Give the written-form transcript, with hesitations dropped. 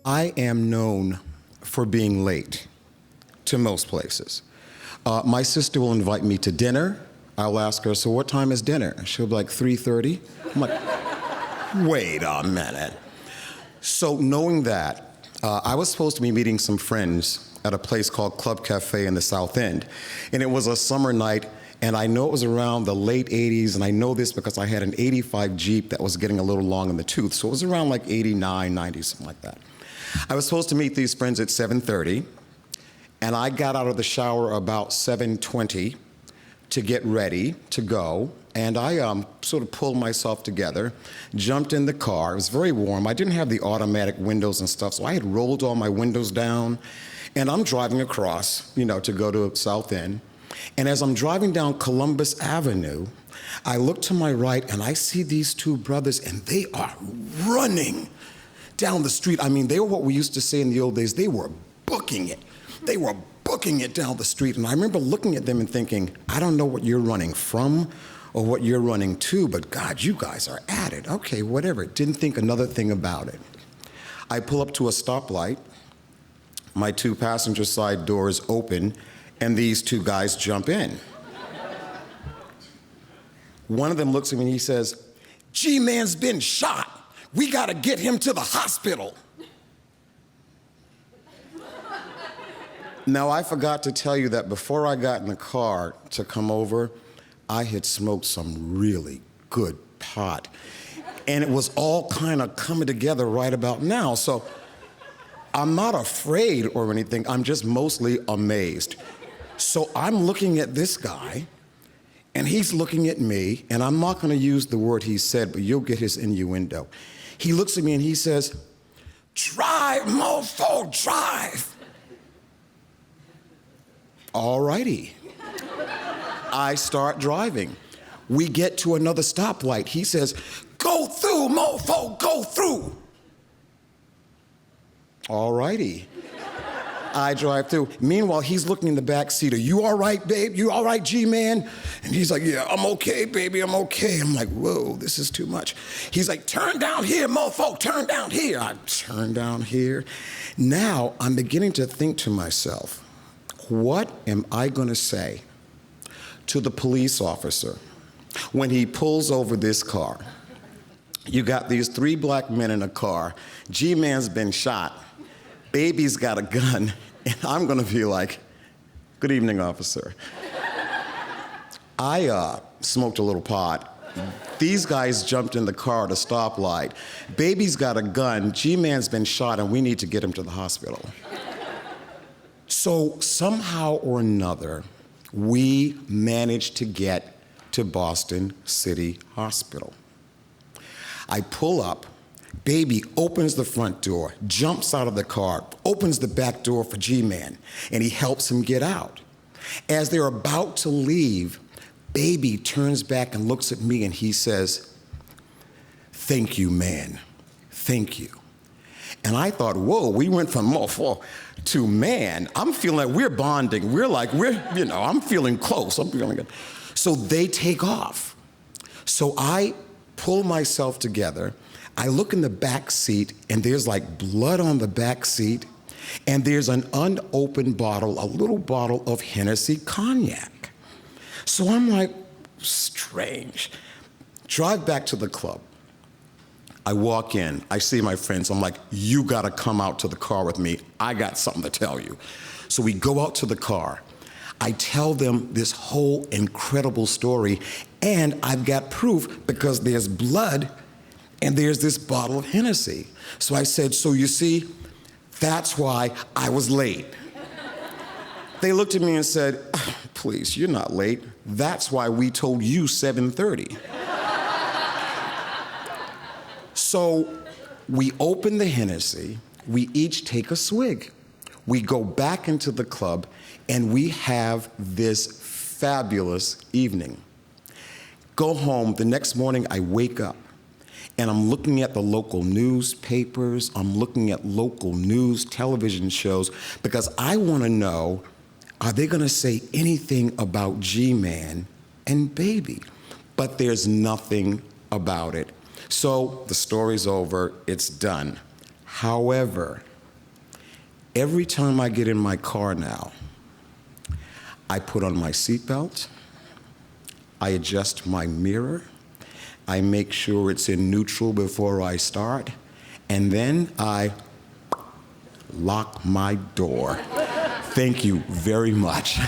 I am known for being late to most places. My sister will invite me to dinner. I'll ask her, so what time is dinner? She'll be like, 3:30. I'm like, wait a minute. So knowing that, I was supposed to be meeting some friends at a place called Club Cafe in the South End. And it was a summer night, and I know it was around the late 80s, and I know this because I had an 85 Jeep that was getting a little long in the tooth. So it was around like 89, 90, something like that. I was supposed to meet these friends at 7:30, and I got out of the shower about 7:20 to get ready to go. And I sort of pulled myself together, jumped in the car. It was very warm. I didn't have the automatic windows and stuff, so I had rolled all my windows down. And I'm driving across, to go to South End. And as I'm driving down Columbus Avenue, I look to my right and I see these two brothers, and they are running down the street. I mean, they were what we used to say in the old days, they were booking it. They were booking it down the street. And I remember looking at them and thinking, I don't know what you're running from or what you're running to, but God, you guys are at it. Okay, whatever. Didn't think another thing about it. I pull up to a stoplight. My two passenger side doors open, and these two guys jump in. One of them looks at me and he says, G-Man's been shot. We gotta get him to the hospital. Now, I forgot to tell you that before I got in the car to come over, I had smoked some really good pot. And it was all kind of coming together right about now. So I'm not afraid or anything, I'm just mostly amazed. So I'm looking at this guy, and he's looking at me, and I'm not gonna use the word he said, but you'll get his innuendo. He looks at me and he says, drive, mofo, drive. All righty. I start driving. We get to another stoplight. He says, go through, mofo, go through. All righty. I drive through. Meanwhile, he's looking in the back seat. Are you all right, babe? You all right, G-Man? And he's like, yeah, I'm okay, baby, I'm okay. I'm like, whoa, this is too much. He's like, turn down here, mofo, turn down here. I turn down here. Now, I'm beginning to think to myself, what am I gonna say to the police officer when he pulls over this car? You got these three black men in a car. G-Man's been shot. Baby's got a gun. And I'm gonna be like, good evening, officer. I smoked a little pot. These guys jumped in the car at a stoplight. Baby's got a gun. G-Man's been shot, and we need to get him to the hospital. So somehow or another, we managed to get to Boston City Hospital. I pull up, baby opens the front door, jumps out of the car, opens the back door for G-Man, and he helps him get out. As they're about to leave, baby turns back and looks at me and he says, thank you, man, thank you. And I thought, whoa, we went from mofo to man. I'm feeling like we're bonding. I'm feeling close, I'm feeling good. So they take off. So I pull myself together. I look in the back seat, and there's like blood on the back seat, and there's an unopened bottle, a little bottle of Hennessy cognac. So I'm like, strange. Drive back to the club. I walk in, I see my friends, I'm like, you gotta come out to the car with me. I got something to tell you. So we go out to the car. I tell them this whole incredible story, and I've got proof because there's blood and there's this bottle of Hennessy. So I said, so you see, that's why I was late. They looked at me and said, please, you're not late. That's why we told you 7:30. So we open the Hennessy, we each take a swig. We go back into the club, and we have this fabulous evening. Go home, the next morning I wake up, and I'm looking at the local newspapers, I'm looking at local news television shows, because I wanna know, are they gonna say anything about G-Man and Baby? But there's nothing about it. So the story's over, it's done. However, Every time I get in my car now, I put on my seatbelt, I adjust my mirror, I make sure it's in neutral before I start, and then I lock my door. Thank you very much.